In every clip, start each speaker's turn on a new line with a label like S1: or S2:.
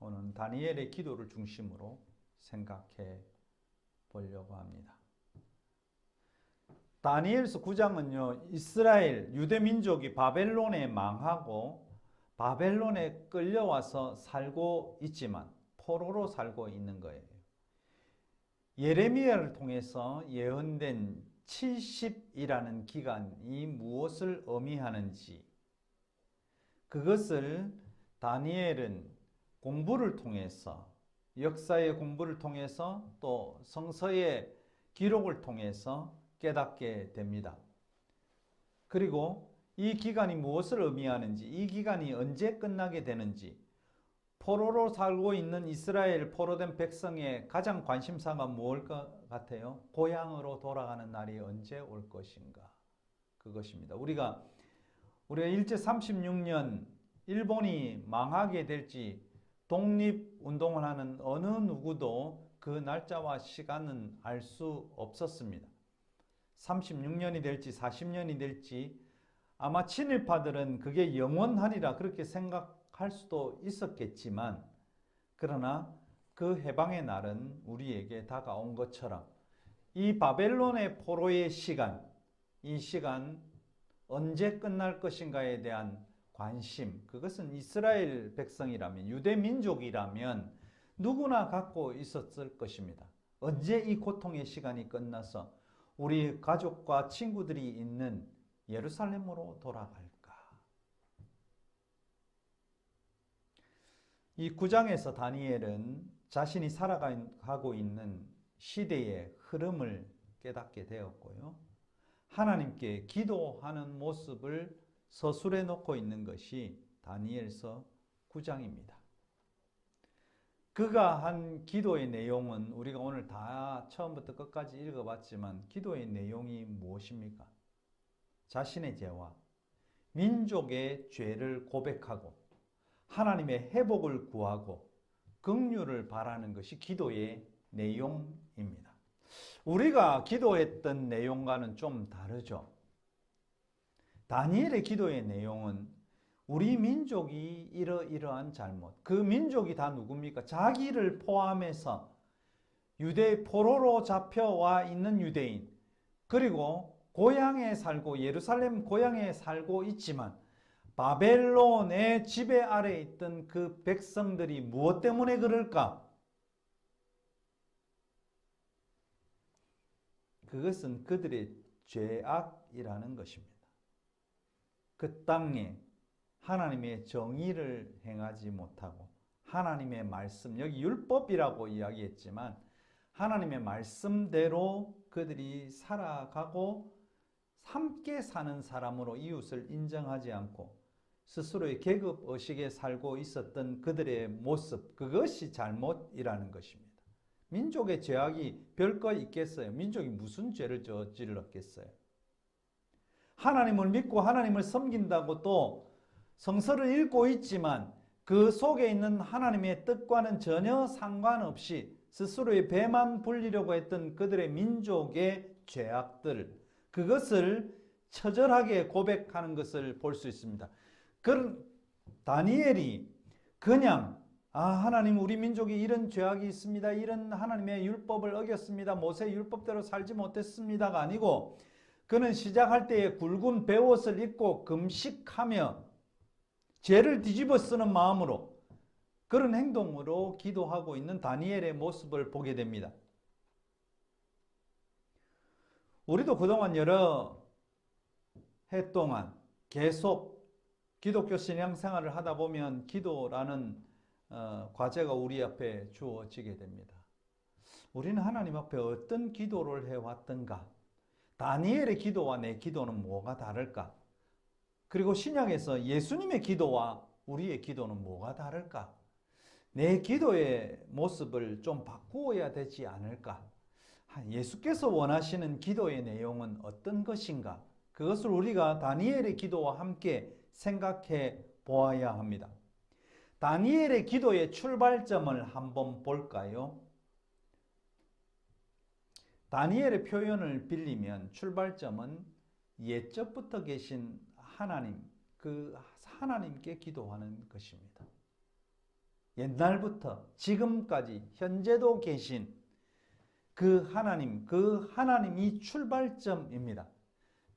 S1: 오늘은 다니엘의 기도를 중심으로 생각해 보려고 합니다. 다니엘서 9장은요, 이스라엘 유대민족이 바벨론에 망하고 바벨론에 끌려와서 살고 있지만 포로로 살고 있는 거예요. 예레미야를 통해서 예언된 70이라는 기간이 무엇을 의미하는지, 그것을 다니엘은 공부를 통해서, 역사의 공부를 통해서 또 성서의 기록을 통해서 깨닫게 됩니다. 그리고 이 기간이 무엇을 의미하는지, 이 기간이 언제 끝나게 되는지, 포로로 살고 있는 이스라엘 포로된 백성의 가장 관심사가 무엇일 것 같아요? 고향으로 돌아가는 날이 언제 올 것인가? 그것입니다. 우리가 일제 36년 일본이 망하게 될지 독립운동을 하는 어느 누구도 그 날짜와 시간은 알 수 없었습니다. 36년이 될지 40년이 될지 아마 친일파들은 그게 영원하리라 그렇게 생각할 수도 있었겠지만, 그러나 그 해방의 날은 우리에게 다가온 것처럼 이 바벨론의 포로의 시간, 이 시간 언제 끝날 것인가에 대한 관심, 그것은 이스라엘 백성이라면, 유대 민족이라면 누구나 갖고 있었을 것입니다. 언제 이 고통의 시간이 끝나서 우리 가족과 친구들이 있는 예루살렘으로 돌아갈까? 이 9장에서 다니엘은 자신이 살아가고 있는 시대의 흐름을 깨닫게 되었고요. 하나님께 기도하는 모습을 서술해 놓고 있는 것이 다니엘서 9장입니다. 그가 한 기도의 내용은 우리가 오늘 다 처음부터 끝까지 읽어봤지만, 기도의 내용이 무엇입니까? 자신의 죄와 민족의 죄를 고백하고 하나님의 회복을 구하고 긍휼을 바라는 것이 기도의 내용입니다. 우리가 기도했던 내용과는 좀 다르죠. 다니엘의 기도의 내용은 우리 민족이 이러이러한 잘못, 그 민족이 다 누굽니까? 자기를 포함해서 유대 포로로 잡혀와 있는 유대인, 그리고 고향에 살고 예루살렘 고향에 살고 있지만 바벨론의 지배 아래에 있던 그 백성들이 무엇 때문에 그럴까? 그것은 그들의 죄악이라는 것입니다. 그 땅에 하나님의 정의를 행하지 못하고 하나님의 말씀, 여기 율법이라고 이야기했지만 하나님의 말씀대로 그들이 살아가고 함께 사는 사람으로 이웃을 인정하지 않고 스스로의 계급 의식에 살고 있었던 그들의 모습, 그것이 잘못이라는 것입니다. 민족의 죄악이 별거 있겠어요? 민족이 무슨 죄를 저질렀겠어요? 하나님을 믿고 하나님을 섬긴다고 또 성서를 읽고 있지만 그 속에 있는 하나님의 뜻과는 전혀 상관없이 스스로의 배만 불리려고 했던 그들의 민족의 죄악들, 그것을 처절하게 고백하는 것을 볼 수 있습니다. 그런 다니엘이 그냥 하나님, 우리 민족이 이런 죄악이 있습니다, 이런 하나님의 율법을 어겼습니다, 모세의 율법대로 살지 못했습니다가 아니고, 그는 시작할 때에 굵은 베옷을 입고 금식하며 죄를 뒤집어 쓰는 마음으로 그런 행동으로 기도하고 있는 다니엘의 모습을 보게 됩니다. 우리도 그동안 여러 해 동안 계속 기독교 신앙생활을 하다 보면 기도라는 과제가 우리 앞에 주어지게 됩니다. 우리는 하나님 앞에 어떤 기도를 해왔던가? 다니엘의 기도와 내 기도는 뭐가 다를까? 그리고 신약에서 예수님의 기도와 우리의 기도는 뭐가 다를까? 내 기도의 모습을 좀 바꾸어야 되지 않을까? 예수께서 원하시는 기도의 내용은 어떤 것인가? 그것을 우리가 다니엘의 기도와 함께 생각해 보아야 합니다. 다니엘의 기도의 출발점을 한번 볼까요? 다니엘의 표현을 빌리면 출발점은 옛적부터 계신 하나님, 그 하나님께 기도하는 것입니다. 옛날부터 지금까지 현재도 계신 그 하나님이 출발점입니다.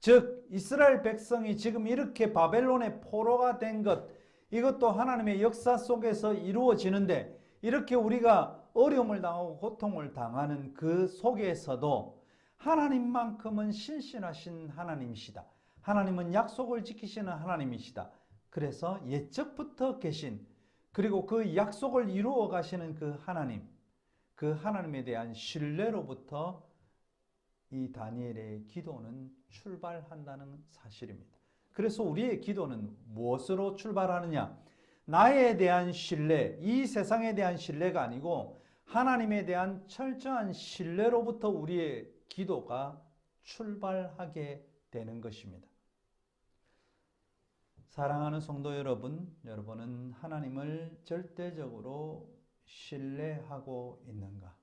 S1: 즉 이스라엘 백성이 지금 이렇게 바벨론의 포로가 된 것, 이것도 하나님의 역사 속에서 이루어지는데, 이렇게 우리가 어려움을 당하고 고통을 당하는 그 속에서도 하나님만큼은 신실하신 하나님이시다. 하나님은 약속을 지키시는 하나님이시다. 그래서 옛적부터 계신, 그리고 그 약속을 이루어 가시는 그 하나님에 대한 신뢰로부터 이 다니엘의 기도는 출발한다는 사실입니다. 그래서 우리의 기도는 무엇으로 출발하느냐? 나에 대한 신뢰, 이 세상에 대한 신뢰가 아니고 하나님에 대한 철저한 신뢰로부터 우리의 기도가 출발하게 되는 것입니다. 사랑하는 성도 여러분, 여러분은 하나님을 절대적으로 신뢰하고 있는가?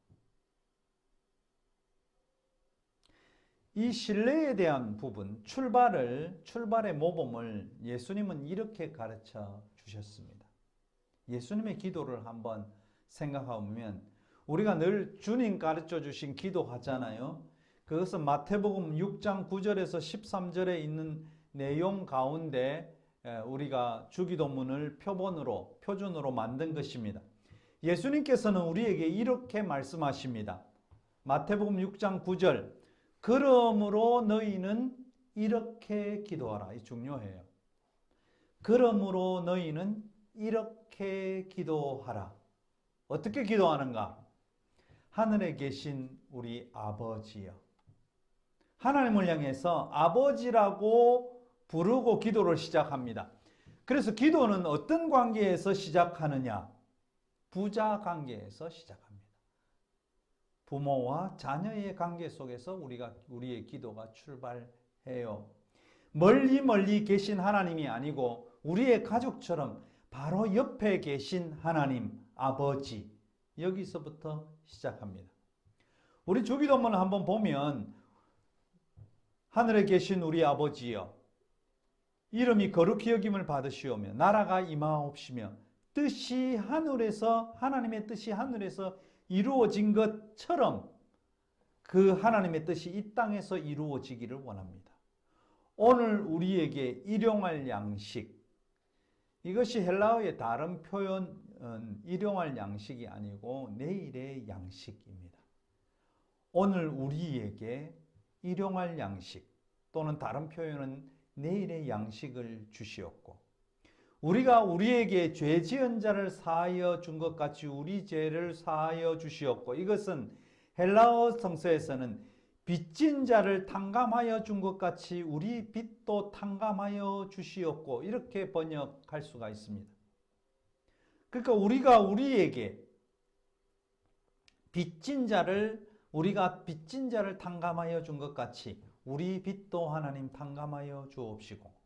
S1: 이 신뢰에 대한 부분, 출발의 모범을 예수님은 이렇게 가르쳐 주셨습니다. 예수님의 기도를 한번 생각해 보면 우리가 늘 주님 가르쳐 주신 기도 하잖아요. 그것은 마태복음 6장 9절에서 13절에 있는 내용 가운데 우리가 주기도문을 표준으로 만든 것입니다. 예수님께서는 우리에게 이렇게 말씀하십니다. 마태복음 6장 9절, 그러므로 너희는 이렇게 기도하라. 이 중요해요. 그러므로 너희는 이렇게 기도하라. 어떻게 기도하는가? 하늘에 계신 우리 아버지여. 하나님을 향해서 아버지라고 부르고 기도를 시작합니다. 그래서 기도는 어떤 관계에서 시작하느냐? 부자 관계에서 시작합니다. 부모와 자녀의 관계 속에서 우리의 기도가 출발해요. 멀리 계신 하나님이 아니고 우리의 가족처럼 바로 옆에 계신 하나님, 아버지, 여기서부터 시작합니다. 우리 주기도문을 한번 보면 하늘에 계신 우리 아버지여, 이름이 거룩히 여김을 받으시오며 나라가 임하옵시며 뜻이 하나님의 뜻이 하늘에서 이루어진 것처럼 그 하나님의 뜻이 이 땅에서 이루어지기를 원합니다. 오늘 우리에게 일용할 양식, 이것이 헬라어의 다른 표현은 일용할 양식이 아니고 내일의 양식입니다. 오늘 우리에게 일용할 양식 또는 다른 표현은 내일의 양식을 주시옵고, 우리가 우리에게 죄 지은 자를 사하여 준 것 같이 우리 죄를 사하여 주시옵고, 이것은 헬라어 성서에서는 빚진 자를 탕감하여 준 것 같이 우리 빚도 탕감하여 주시옵고, 이렇게 번역할 수가 있습니다. 그러니까 우리가 우리가 빚진 자를 탕감하여 준 것 같이 우리 빚도 하나님 탕감하여 주옵시고,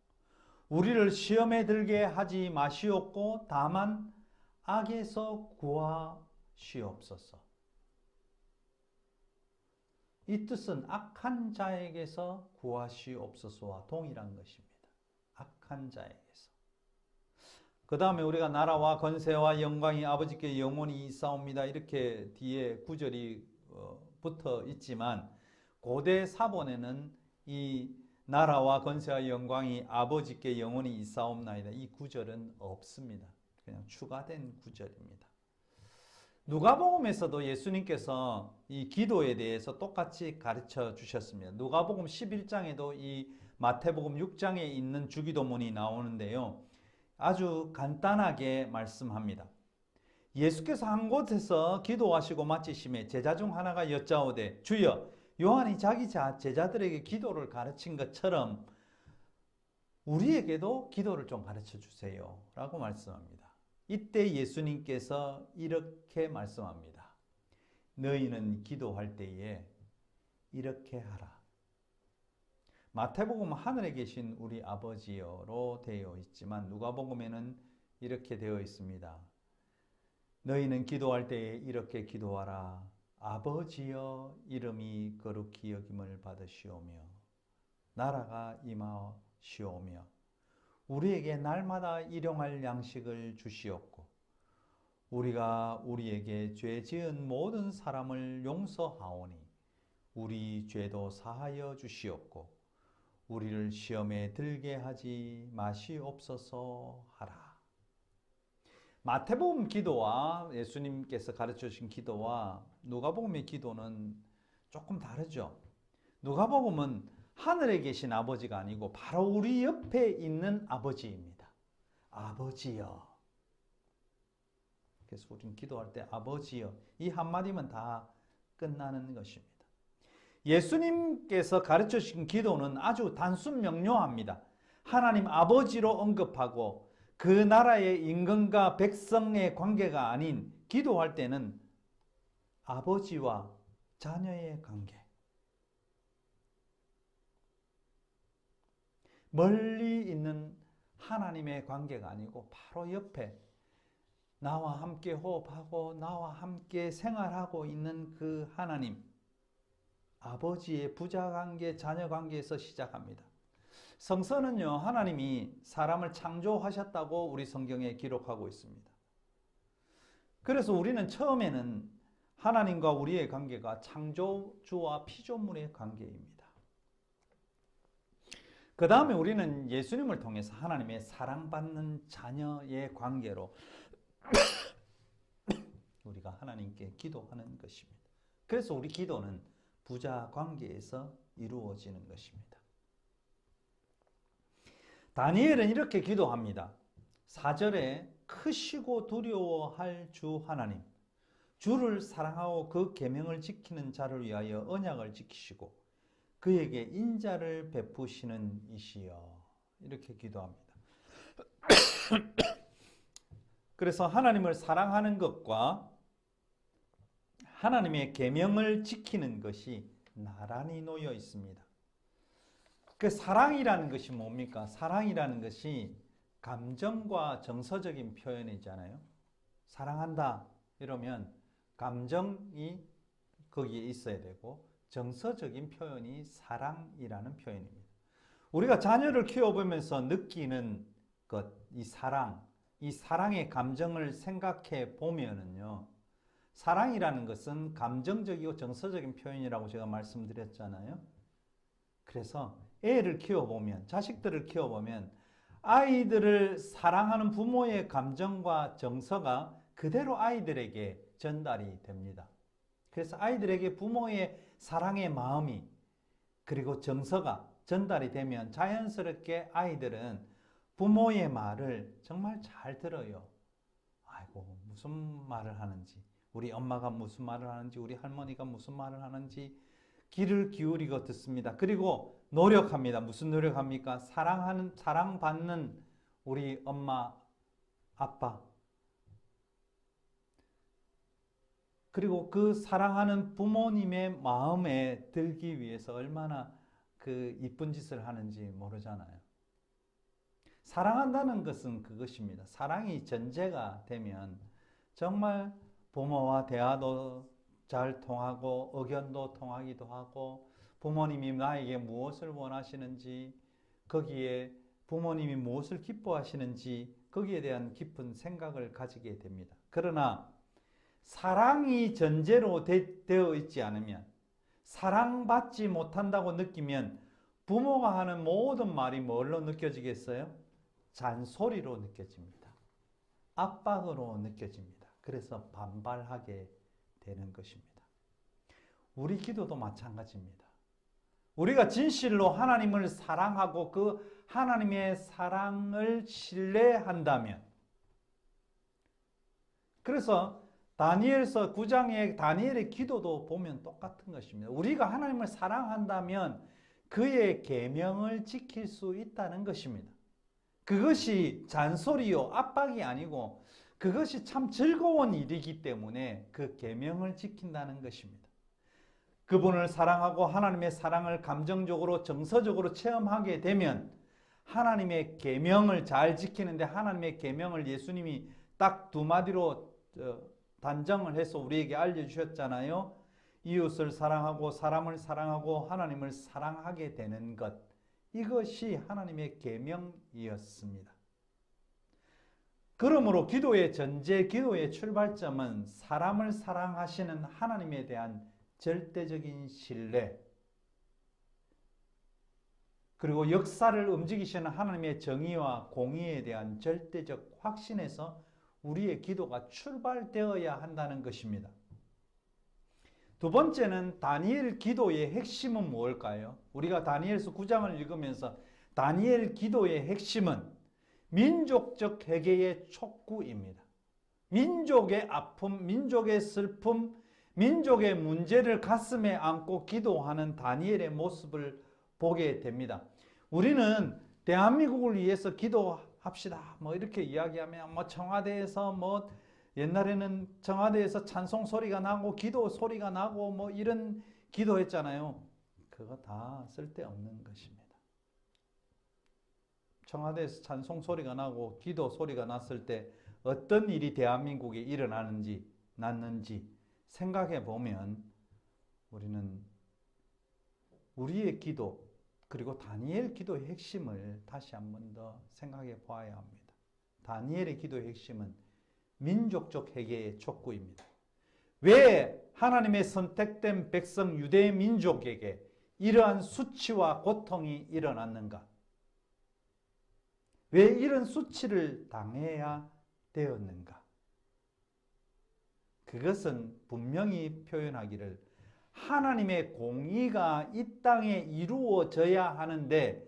S1: 우리를 시험에 들게 하지 마시옵고 다만 악에서 구하시옵소서. 이 뜻은 악한 자에게서 구하시옵소서와 동일한 것입니다. 악한 자에게서. 그 다음에 우리가 나라와 권세와 영광이 아버지께 영원히 있사옵니다, 이렇게 뒤에 구절이 붙어 있지만 고대 사본에는 이 나라와 권세와 영광이 아버지께 영원히 있사옵나이다, 이 구절은 없습니다. 그냥 추가된 구절입니다. 누가복음에서도 예수님께서 이 기도에 대해서 똑같이 가르쳐 주셨습니다. 누가복음 11장에도 이 마태복음 6장에 있는 주기도문이 나오는데요, 아주 간단하게 말씀합니다. 예수께서 한 곳에서 기도하시고 마치심에 제자 중 하나가 여짜오되, 주여, 요한이 자기 제자들에게 기도를 가르친 것처럼 우리에게도 기도를 좀 가르쳐 주세요 라고 말씀합니다. 이때 예수님께서 이렇게 말씀합니다. 너희는 기도할 때에 이렇게 하라. 마태복음은 하늘에 계신 우리 아버지여로 되어 있지만 누가복음에는 이렇게 되어 있습니다. 너희는 기도할 때에 이렇게 기도하라. 아버지여, 이름이 거룩히 여김을 받으시오며 나라가 임하시오며 우리에게 날마다 일용할 양식을 주시옵고 우리가 우리에게 죄 지은 모든 사람을 용서하오니 우리 죄도 사하여 주시옵고 우리를 시험에 들게 하지 마시옵소서 하라. 마태복음 기도와 예수님께서 가르쳐 주신 기도와 누가복음의 기도는 조금 다르죠. 누가복음은 하늘에 계신 아버지가 아니고 바로 우리 옆에 있는 아버지입니다. 아버지여. 그래서 우리는 기도할 때 아버지여 이 한마디면 다 끝나는 것입니다. 예수님께서 가르쳐 주신 기도는 아주 단순 명료합니다. 하나님 아버지로 언급하고 그 나라의 임금과 백성의 관계가 아닌 기도할 때는 아버지와 자녀의 관계. 멀리 있는 하나님의 관계가 아니고 바로 옆에 나와 함께 호흡하고 나와 함께 생활하고 있는 그 하나님. 아버지의 부자관계, 자녀관계에서 시작합니다. 성서는요, 하나님이 사람을 창조하셨다고 우리 성경에 기록하고 있습니다. 그래서 우리는 처음에는 하나님과 우리의 관계가 창조주와 피조물의 관계입니다. 그 다음에 우리는 예수님을 통해서 하나님의 사랑받는 자녀의 관계로 우리가 하나님께 기도하는 것입니다. 그래서 우리 기도는 부자 관계에서 이루어지는 것입니다. 다니엘은 이렇게 기도합니다. 4절에 크시고 두려워할 주 하나님, 주를 사랑하고 그 계명을 지키는 자를 위하여 언약을 지키시고 그에게 인자를 베푸시는 이시여. 이렇게 기도합니다. 그래서 하나님을 사랑하는 것과 하나님의 계명을 지키는 것이 나란히 놓여 있습니다. 그 사랑이라는 것이 뭡니까? 사랑이라는 것이 감정과 정서적인 표현이잖아요. 사랑한다 이러면 감정이 거기에 있어야 되고 정서적인 표현이 사랑이라는 표현입니다. 우리가 자녀를 키워보면서 느끼는 것, 이 사랑의 감정을 생각해 보면은요, 사랑이라는 것은 감정적이고 정서적인 표현이라고 제가 말씀드렸잖아요. 그래서 애를 키워보면, 자식들을 키워보면 아이들을 사랑하는 부모의 감정과 정서가 그대로 아이들에게 전달이 됩니다. 그래서 아이들에게 부모의 사랑의 마음이 그리고 정서가 전달이 되면 자연스럽게 아이들은 부모의 말을 정말 잘 들어요. 아이고, 무슨 말을 하는지, 우리 엄마가 무슨 말을 하는지, 우리 할머니가 무슨 말을 하는지 귀를 기울이고 듣습니다. 그리고 노력합니다. 무슨 노력합니까? 사랑받는 우리 엄마, 아빠. 그리고 그 사랑하는 부모님의 마음에 들기 위해서 얼마나 그 이쁜 짓을 하는지 모르잖아요. 사랑한다는 것은 그것입니다. 사랑이 전제가 되면 정말 부모와 대화도 잘 통하고 의견도 통하기도 하고 부모님이 나에게 무엇을 원하시는지 거기에 부모님이 무엇을 기뻐하시는지 거기에 대한 깊은 생각을 가지게 됩니다. 그러나 사랑이 전제로 되어 있지 않으면 사랑받지 못한다고 느끼면 부모가 하는 모든 말이 뭘로 느껴지겠어요? 잔소리로 느껴집니다. 압박으로 느껴집니다. 그래서 반발하게 되는 것입니다. 우리 기도도 마찬가지입니다. 우리가 진실로 하나님을 사랑하고 그 하나님의 사랑을 신뢰한다면, 그래서 다니엘서 9장의 다니엘의 기도도 보면 똑같은 것입니다. 우리가 하나님을 사랑한다면 그의 계명을 지킬 수 있다는 것입니다. 그것이 잔소리요 압박이 아니고 그것이 참 즐거운 일이기 때문에 그 계명을 지킨다는 것입니다. 그분을 사랑하고 하나님의 사랑을 감정적으로 정서적으로 체험하게 되면 하나님의 계명을 잘 지키는데, 하나님의 계명을 예수님이 딱 두 마디로 단정을 해서 우리에게 알려주셨잖아요. 이웃을 사랑하고 사람을 사랑하고 하나님을 사랑하게 되는 것, 이것이 하나님의 계명이었습니다. 그러므로 기도의 전제, 기도의 출발점은 사람을 사랑하시는 하나님에 대한 절대적인 신뢰, 그리고 역사를 움직이시는 하나님의 정의와 공의에 대한 절대적 확신에서 우리의 기도가 출발되어야 한다는 것입니다. 두 번째는 다니엘 기도의 핵심은 무엇일까요? 우리가 다니엘서 9장을 읽으면서 다니엘 기도의 핵심은 민족적 회개의 촉구입니다. 민족의 아픔, 민족의 슬픔, 민족의 문제를 가슴에 안고 기도하는 다니엘의 모습을 보게 됩니다. 우리는 대한민국을 위해서 기도합시다. 뭐 이렇게 이야기하면 뭐 청와대에서 뭐 옛날에는 청와대에서 찬송 소리가 나고 기도 소리가 나고 뭐 이런 기도했잖아요. 그거 다 쓸데없는 것입니다. 청와대에서 찬송 소리가 나고 기도 소리가 났을 때 어떤 일이 대한민국에 났는지 생각해 보면 우리는 우리의 기도 그리고 다니엘 기도의 핵심을 다시 한 번 더 생각해 보아야 합니다. 다니엘의 기도의 핵심은 민족적 회개의 촉구입니다. 왜 하나님의 선택된 백성 유대 민족에게 이러한 수치와 고통이 일어났는가? 왜 이런 수치를 당해야 되었는가? 그것은 분명히 표현하기를 하나님의 공의가 이 땅에 이루어져야 하는데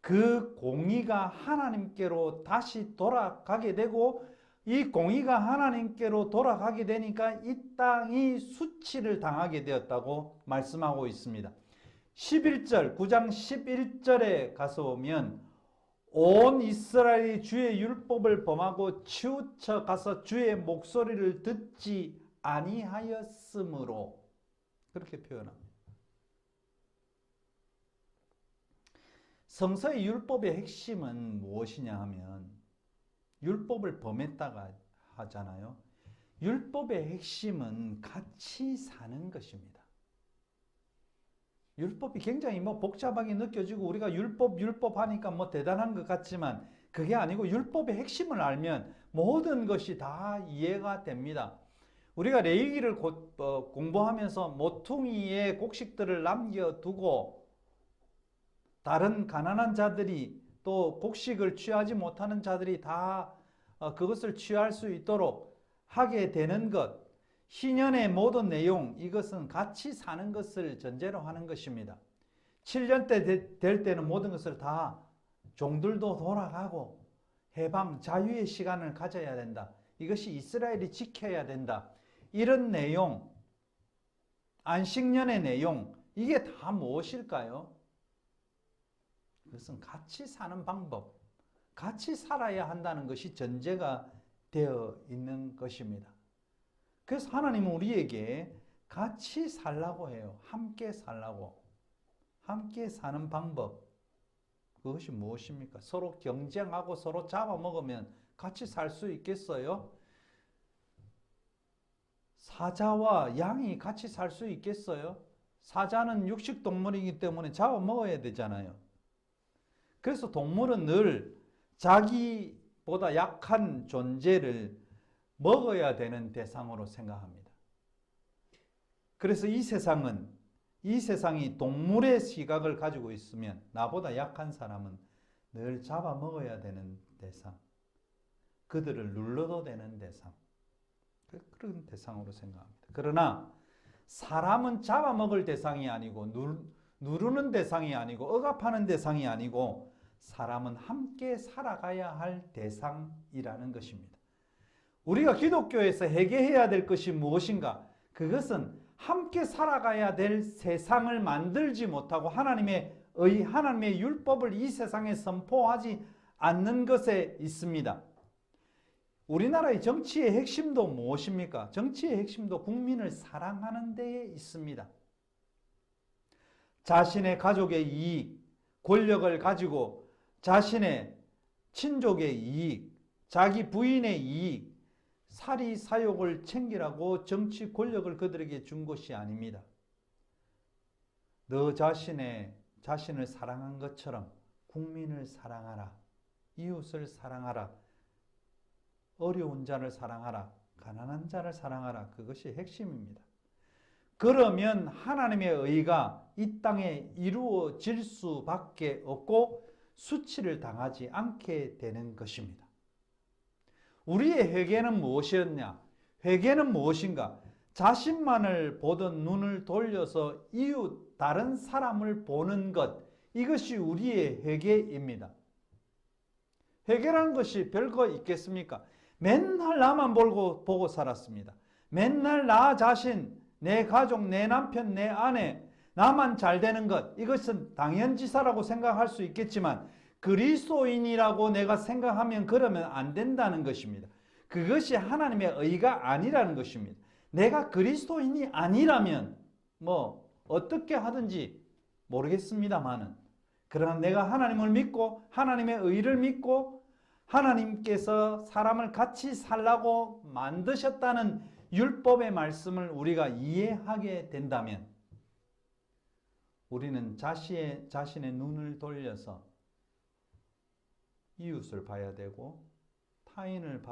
S1: 그 공의가 하나님께로 다시 돌아가게 되고 이 공의가 하나님께로 돌아가게 되니까 이 땅이 수치를 당하게 되었다고 말씀하고 있습니다. 11절, 9장 11절에 가서 보면 온 이스라엘이 주의 율법을 범하고 치우쳐 가서 주의 목소리를 듣지 아니하였으므로 그렇게 표현합니다. 성서의 율법의 핵심은 무엇이냐 하면 율법을 범했다가 하잖아요. 율법의 핵심은 같이 사는 것입니다. 율법이 굉장히 복잡하게 느껴지고 우리가 율법 하니까 대단한 것 같지만 그게 아니고 율법의 핵심을 알면 모든 것이 다 이해가 됩니다. 우리가 레위기를 공부하면서 모퉁이에 곡식들을 남겨두고 다른 가난한 자들이 또 곡식을 취하지 못하는 자들이 다 그것을 취할 수 있도록 하게 되는 것, 희년의 모든 내용, 이것은 같이 사는 것을 전제로 하는 것입니다. 7년 때 될 때는 모든 것을 다 종들도 돌아가고 해방, 자유의 시간을 가져야 된다. 이것이 이스라엘이 지켜야 된다. 이런 내용, 안식년의 내용, 이게 다 무엇일까요? 그것은 같이 사는 방법, 같이 살아야 한다는 것이 전제가 되어 있는 것입니다. 그래서 하나님은 우리에게 같이 살라고 해요. 함께 살라고. 함께 사는 방법. 그것이 무엇입니까? 서로 경쟁하고 서로 잡아먹으면 같이 살 수 있겠어요? 사자와 양이 같이 살 수 있겠어요? 사자는 육식동물이기 때문에 잡아먹어야 되잖아요. 그래서 동물은 늘 자기보다 약한 존재를 먹어야 되는 대상으로 생각합니다. 그래서 이 세상이 동물의 시각을 가지고 있으면 나보다 약한 사람은 늘 잡아먹어야 되는 대상, 그들을 눌러도 되는 대상, 그런 대상으로 생각합니다. 그러나 사람은 잡아먹을 대상이 아니고 누르는 대상이 아니고 억압하는 대상이 아니고 사람은 함께 살아가야 할 대상이라는 것입니다. 우리가 기독교에서 회개해야 될 것이 무엇인가? 그것은 함께 살아가야 될 세상을 만들지 못하고 하나님의 율법을 이 세상에 선포하지 않는 것에 있습니다. 우리나라의 정치의 핵심도 무엇입니까? 정치의 핵심도 국민을 사랑하는 데에 있습니다. 자신의 가족의 이익, 권력을 가지고 자신의 친족의 이익, 자기 부인의 이익, 사리사욕을 챙기라고 정치 권력을 그들에게 준 것이 아닙니다. 너 자신을 사랑한 것처럼 국민을 사랑하라. 이웃을 사랑하라. 어려운 자를 사랑하라. 가난한 자를 사랑하라. 그것이 핵심입니다. 그러면 하나님의 의가 이 땅에 이루어질 수밖에 없고 수치를 당하지 않게 되는 것입니다. 우리의 회개는 무엇이었냐? 회개는 무엇인가? 자신만을 보던 눈을 돌려서 이웃 다른 사람을 보는 것, 이것이 우리의 회개입니다. 회개라는 것이 별거 있겠습니까? 맨날 나만 보고 살았습니다. 맨날 나 자신, 내 가족, 내 남편, 내 아내, 나만 잘 되는 것, 이것은 당연지사라고 생각할 수 있겠지만 그리스도인이라고 내가 생각하면 그러면 안 된다는 것입니다. 그것이 하나님의 의가 아니라는 것입니다. 내가 그리스도인이 아니라면 뭐 어떻게 하든지 모르겠습니다만은, 그러나 내가 하나님을 믿고 하나님의 의를 믿고 하나님께서 사람을 같이 살라고 만드셨다는 율법의 말씀을 우리가 이해하게 된다면 우리는 자신의 눈을 돌려서 이웃을 봐야 되고 타인을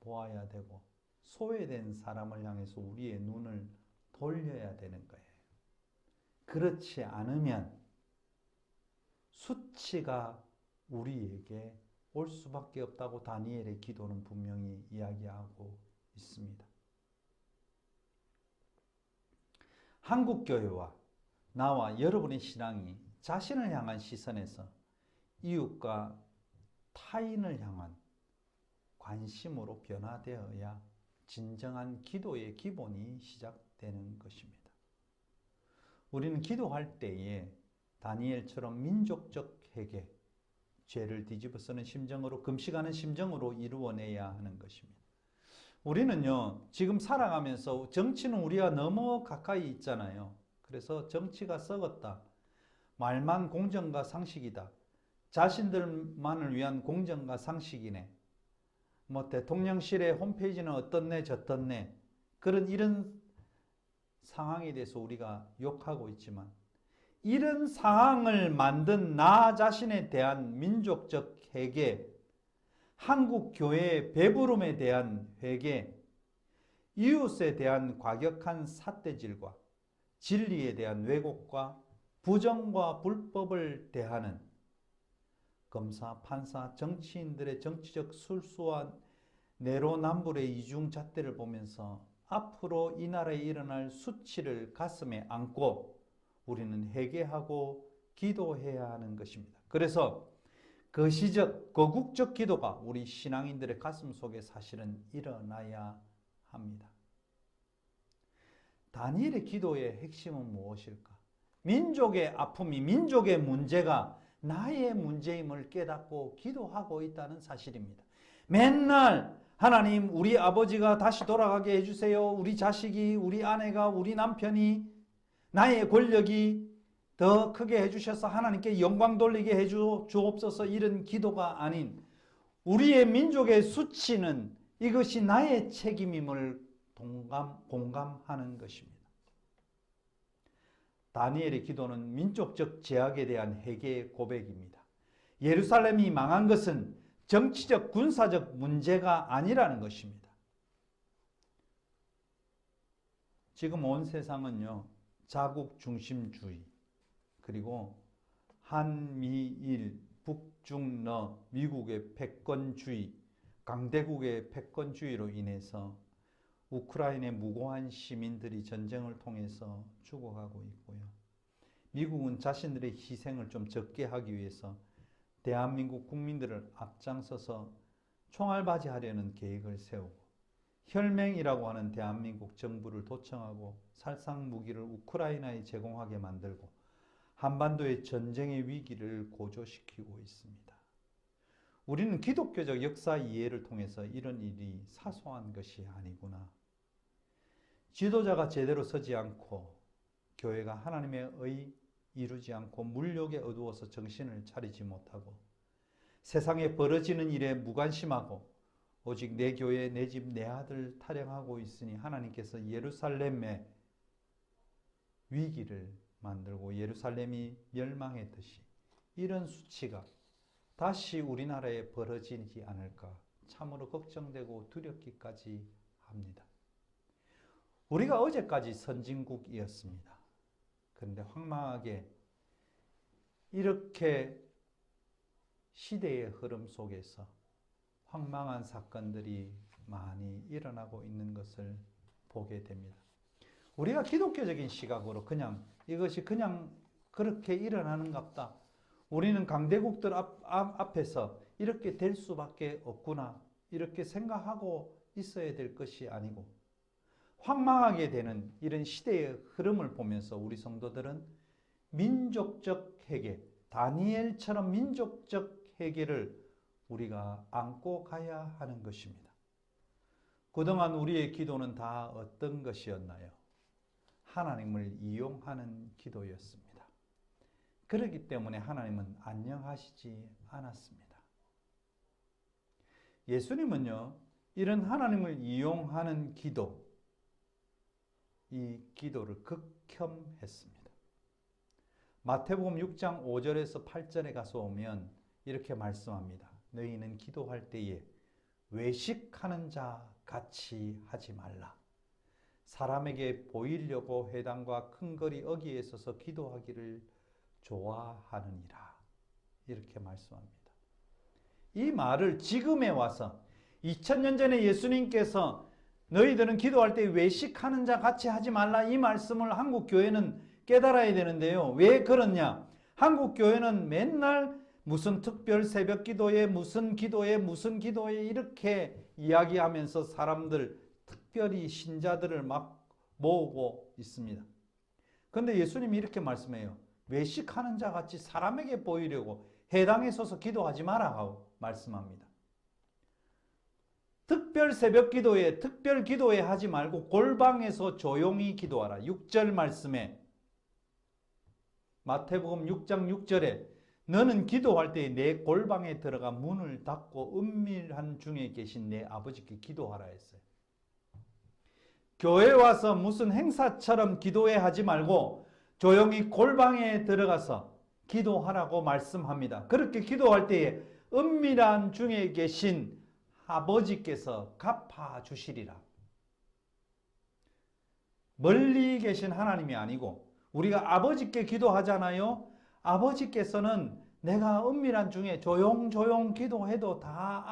S1: 보아야 되고 소외된 사람을 향해서 우리의 눈을 돌려야 되는 거예요. 그렇지 않으면 수치가 우리에게 올 수밖에 없다고 다니엘의 기도는 분명히 이야기하고 있습니다. 한국교회와 나와 여러분의 신앙이 자신을 향한 시선에서 이웃과 타인을 향한 관심으로 변화되어야 진정한 기도의 기본이 시작되는 것입니다. 우리는 기도할 때에 다니엘처럼 민족적 회개, 죄를 뒤집어 쓰는 심정으로, 금식하는 심정으로 이루어내야 하는 것입니다. 우리는요, 지금 살아가면서 정치는 우리가 너무 가까이 있잖아요. 그래서 정치가 썩었다. 말만 공정과 상식이다. 자신들만을 위한 공정과 상식이네. 뭐 대통령실의 홈페이지는 어떻네 저떻네. 이런 상황에 대해서 우리가 욕하고 있지만 이런 상황을 만든 나 자신에 대한 민족적 회개, 한국 교회의 배부름에 대한 회개, 이웃에 대한 과격한 삿대질과 진리에 대한 왜곡과 부정과 불법을 대하는 검사, 판사, 정치인들의 정치적 술수와 내로남불의 이중잣대를 보면서 앞으로 이 나라에 일어날 수치를 가슴에 안고 우리는 회개하고 기도해야 하는 것입니다. 그래서 거시적, 거국적 기도가 우리 신앙인들의 가슴 속에 사실은 일어나야 합니다. 다니엘의 기도의 핵심은 무엇일까? 민족의 아픔이, 민족의 문제가 나의 문제임을 깨닫고 기도하고 있다는 사실입니다. 맨날 하나님, 우리 아버지가 다시 돌아가게 해주세요. 우리 자식이, 우리 아내가, 우리 남편이, 나의 권력이 더 크게 해주셔서 하나님께 영광 돌리게 해주옵소서, 이런 기도가 아닌 우리의 민족의 수치는 이것이 나의 책임임을 공감하는 것입니다. 다니엘의 기도는 민족적 제약에 대한 회개의 고백입니다. 예루살렘이 망한 것은 정치적, 군사적 문제가 아니라는 것입니다. 지금 온 세상은요, 자국 중심주의, 그리고 한미일, 북중러, 미국의 패권주의, 강대국의 패권주의로 인해서 우크라이나의 무고한 시민들이 전쟁을 통해서 죽어가고 있고요. 미국은 자신들의 희생을 좀 적게 하기 위해서 대한민국 국민들을 앞장서서 총알바지하려는 계획을 세우고 혈맹이라고 하는 대한민국 정부를 도청하고 살상 무기를 우크라이나에 제공하게 만들고 한반도의 전쟁의 위기를 고조시키고 있습니다. 우리는 기독교적 역사 이해를 통해서 이런 일이 사소한 것이 아니구나. 지도자가 제대로 서지 않고 교회가 하나님의 의 이루지 않고 물욕에 어두워서 정신을 차리지 못하고 세상에 벌어지는 일에 무관심하고 오직 내 교회, 내 집, 내 아들 타령하고 있으니 하나님께서 예루살렘의 위기를 만들고 예루살렘이 멸망했듯이 이런 수치가 다시 우리나라에 벌어지지 않을까 참으로 걱정되고 두렵기까지 합니다. 우리가 어제까지 선진국이었습니다. 그런데 황망하게 이렇게 시대의 흐름 속에서 황망한 사건들이 많이 일어나고 있는 것을 보게 됩니다. 우리가 기독교적인 시각으로 그냥 이것이 그냥 그렇게 일어나는갑다. 우리는 강대국들 앞에서 이렇게 될 수밖에 없구나. 이렇게 생각하고 있어야 될 것이 아니고 황망하게 되는 이런 시대의 흐름을 보면서 우리 성도들은 민족적 회개, 다니엘처럼 민족적 회개를 우리가 안고 가야 하는 것입니다. 그동안 우리의 기도는 다 어떤 것이었나요? 하나님을 이용하는 기도였습니다. 그렇기 때문에 하나님은 안녕하시지 않았습니다. 예수님은요, 이런 하나님을 이용하는 기도, 이 기도를 극혐했습니다. 마태복음 6장 5절에서 8절에 가서 오면 이렇게 말씀합니다. 너희는 기도할 때에 외식하는 자 같이 하지 말라. 사람에게 보이려고 회당과 큰 거리 어귀에 서서 기도하기를 좋아하느니라. 이렇게 말씀합니다. 이 말을 지금에 와서 2000년 전에 예수님께서 너희들은 기도할 때 외식하는 자 같이 하지 말라 이 말씀을 한국 교회는 깨달아야 되는데요. 왜 그러냐? 한국 교회는 맨날 무슨 특별 새벽 기도에 무슨 기도에 무슨 기도에 이렇게 이야기하면서 사람들 특별히 신자들을 막 모으고 있습니다. 그런데 예수님이 이렇게 말씀해요. 외식하는 자 같이 사람에게 보이려고 회당에 서서 기도하지 마라 하고 말씀합니다. 특별 새벽 기도에 특별 기도에 하지 말고 골방에서 조용히 기도하라. 6절 말씀에 마태복음 6장 6절에 너는 기도할 때 내 골방에 들어가 문을 닫고 은밀한 중에 계신 내 아버지께 기도하라 했어요. 교회 와서 무슨 행사처럼 기도해 하지 말고 조용히 골방에 들어가서 기도하라고 말씀합니다. 그렇게 기도할 때에 은밀한 중에 계신 아버지께서 갚아주시리라. 멀리 계신 하나님이 아니고 우리가 아버지께 기도하잖아요. 아버지께서는 내가 은밀한 중에 조용조용 기도해도 다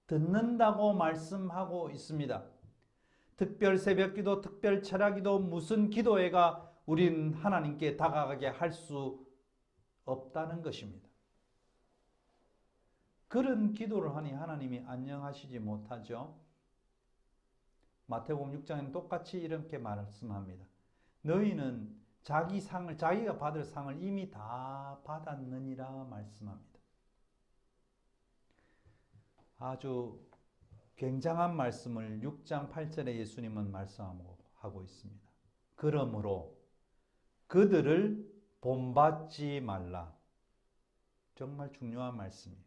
S1: 알아듣는다고 말씀하고 있습니다. 특별 새벽기도, 특별 철야기도, 무슨 기도회가 우리는 하나님께 다가가게 할 수 없다는 것입니다. 그런 기도를 하니 하나님이 안녕하시지 못하죠. 마태복음 6장에는 똑같이 이렇게 말씀합니다. 너희는 자기가 받을 상을 이미 다 받았느니라 말씀합니다. 아주 굉장한 말씀을 6장 8절에 예수님은 말씀하고 있습니다. 그러므로 그들을 본받지 말라. 정말 중요한 말씀이에요.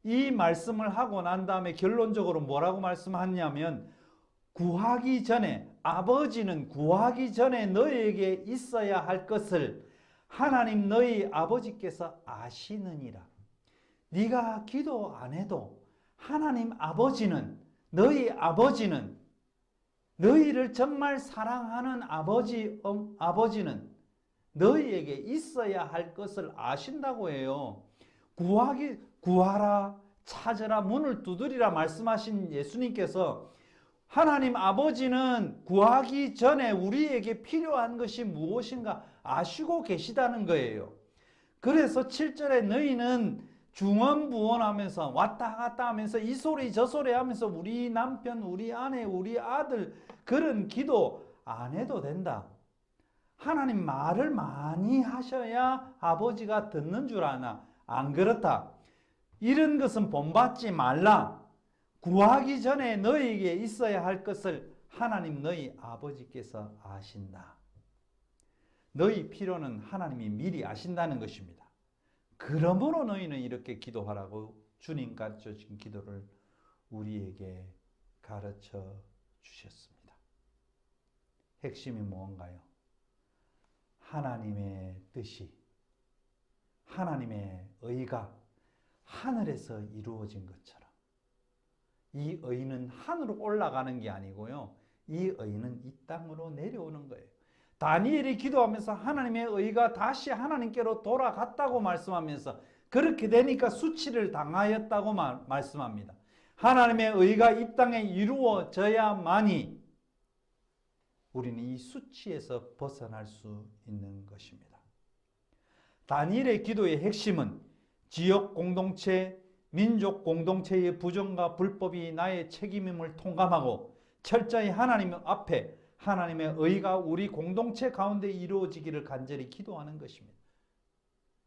S1: 이 말씀을 하고 난 다음에 결론적으로 뭐라고 말씀하냐면 구하기 전에 아버지는 구하기 전에 너희에게 있어야 할 것을 하나님 너희 아버지께서 아시느니라. 네가 기도 안 해도 하나님 아버지는 너희 아버지는 너희를 정말 사랑하는 아버지는 너희에게 있어야 할 것을 아신다고 해요. 구하라, 찾으라, 문을 두드리라 말씀하신 예수님께서 하나님 아버지는 구하기 전에 우리에게 필요한 것이 무엇인가 아시고 계시다는 거예요. 그래서 7절에 너희는 중언부언하면서 왔다 갔다 하면서 이 소리 저 소리 하면서 우리 남편, 우리 아내, 우리 아들 그런 기도 안 해도 된다. 하나님 말을 많이 하셔야 아버지가 듣는 줄 아나. 안 그렇다. 이런 것은 본받지 말라. 구하기 전에 너희에게 있어야 할 것을 하나님 너희 아버지께서 아신다. 너희 필요는 하나님이 미리 아신다는 것입니다. 그러므로 너희는 이렇게 기도하라고 주님 가르쳐 주신 기도를 우리에게 가르쳐 주셨습니다. 핵심이 무언가요? 하나님의 뜻이, 하나님의 의가 하늘에서 이루어진 것처럼 이 의는 하늘로 올라가는 게 아니고요. 이 의는 이 땅으로 내려오는 거예요. 다니엘이 기도하면서 하나님의 의가 다시 하나님께로 돌아갔다고 말씀하면서 그렇게 되니까 수치를 당하였다고 말씀합니다. 하나님의 의가 이 땅에 이루어져야만이 우리는 이 수치에서 벗어날 수 있는 것입니다. 다니엘의 기도의 핵심은 지역 공동체, 민족 공동체의 부정과 불법이 나의 책임임을 통감하고 철저히 하나님 앞에 하나님의 의가 우리 공동체 가운데 이루어지기를 간절히 기도하는 것입니다.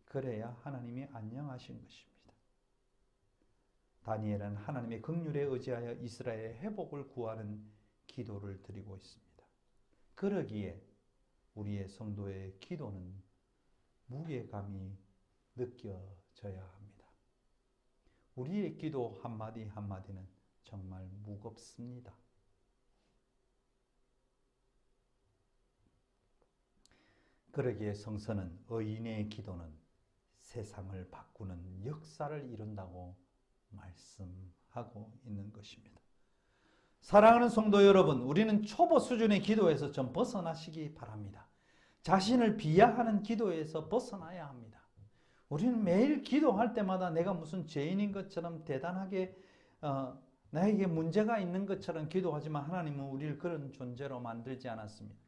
S1: 그래야 하나님이 안녕하신 것입니다. 다니엘은 하나님의 긍휼에 의지하여 이스라엘의 회복을 구하는 기도를 드리고 있습니다. 그러기에 우리의 성도의 기도는 무게감이 느껴져야 합니다. 우리의 기도 한마디 한마디는 정말 무겁습니다. 그러기에 성서는 의인의 기도는 세상을 바꾸는 역사를 이룬다고 말씀하고 있는 것입니다. 사랑하는 성도 여러분, 우리는 초보 수준의 기도에서 좀 벗어나시기 바랍니다. 자신을 비하하는 기도에서 벗어나야 합니다. 우리는 매일 기도할 때마다 내가 무슨 죄인인 것처럼 대단하게 나에게 문제가 있는 것처럼 기도하지만 하나님은 우리를 그런 존재로 만들지 않았습니다.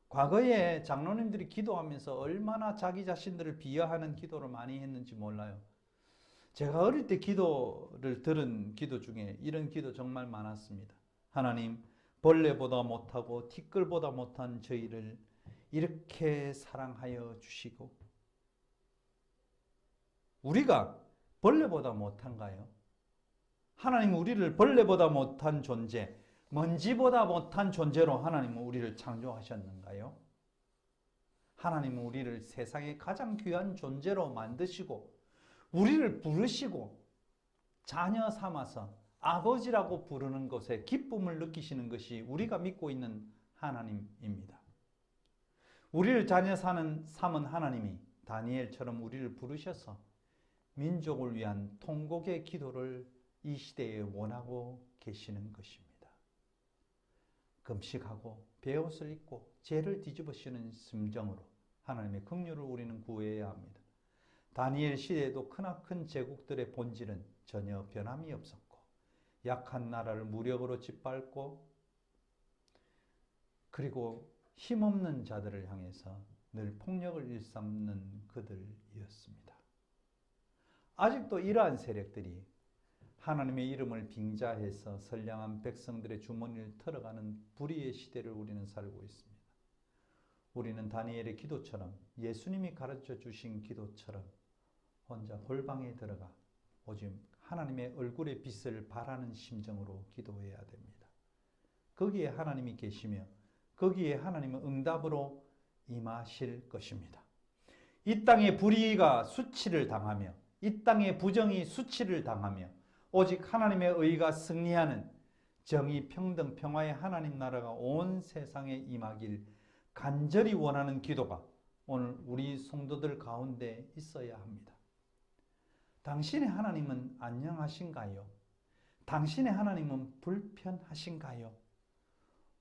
S1: 과거에 장로님들이 기도하면서 얼마나 자기 자신들을 비하하는 기도를 많이 했는지 몰라요. 제가 어릴 때 기도를 들은 기도 중에 이런 기도 정말 많았습니다. 하나님, 벌레보다 못하고 티끌보다 못한 저희를 이렇게 사랑하여 주시고, 우리가 벌레보다 못한가요? 하나님 우리를 벌레보다 못한 존재, 먼지보다 못한 존재로 하나님은 우리를 창조하셨는가요? 하나님은 우리를 세상의 가장 귀한 존재로 만드시고 우리를 부르시고 자녀 삼아서 아버지라고 부르는 것에 기쁨을 느끼시는 것이 우리가 믿고 있는 하나님입니다. 우리를 자녀 삼은 하나님이 다니엘처럼 우리를 부르셔서 민족을 위한 통곡의 기도를 이 시대에 원하고 계시는 것입니다. 금식하고 베옷을 입고 죄를 뒤집으시는 심정으로 하나님의 긍휼을 우리는 구해야 합니다. 다니엘 시대에도 크나큰 제국들의 본질은 전혀 변함이 없었고 약한 나라를 무력으로 짓밟고 그리고 힘없는 자들을 향해서 늘 폭력을 일삼는 그들이었습니다. 아직도 이러한 세력들이 하나님의 이름을 빙자해서 선량한 백성들의 주머니를 털어가는 불의의 시대를 우리는 살고 있습니다. 우리는 다니엘의 기도처럼 예수님이 가르쳐 주신 기도처럼 혼자 골방에 들어가 오직 하나님의 얼굴의 빛을 바라는 심정으로 기도해야 됩니다. 거기에 하나님이 계시며 거기에 하나님은 응답으로 임하실 것입니다. 이 땅의 불의가 수치를 당하며 이 땅의 부정이 수치를 당하며 오직 하나님의 의가 승리하는 정의, 평등, 평화의 하나님 나라가 온 세상에 임하길 간절히 원하는 기도가 오늘 우리 성도들 가운데 있어야 합니다. 당신의 하나님은 안녕하신가요? 당신의 하나님은 불편하신가요?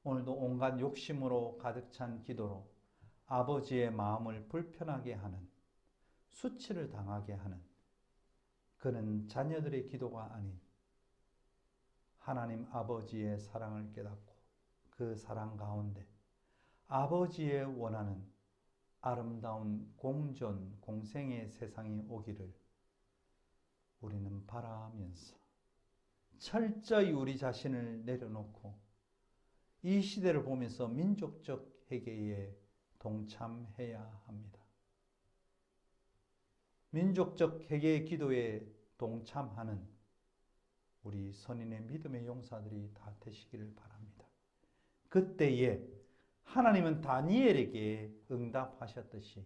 S1: 오늘도 온갖 욕심으로 가득 찬 기도로 아버지의 마음을 불편하게 하는, 수치를 당하게 하는 그는 자녀들의 기도가 아닌 하나님 아버지의 사랑을 깨닫고 그 사랑 가운데 아버지의 원하는 아름다운 공존, 공생의 세상이 오기를 우리는 바라면서 철저히 우리 자신을 내려놓고 이 시대를 보면서 민족적 회개에 동참해야 합니다. 민족적 회개의 기도에 동참하는 우리 선인의 믿음의 용사들이 다 되시기를 바랍니다. 그때에 하나님은 다니엘에게 응답하셨듯이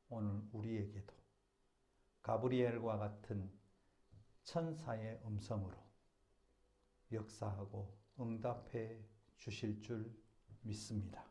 S1: 오늘 우리에게도 가브리엘과 같은 천사의 음성으로 역사하고 응답해 주실 줄 믿습니다.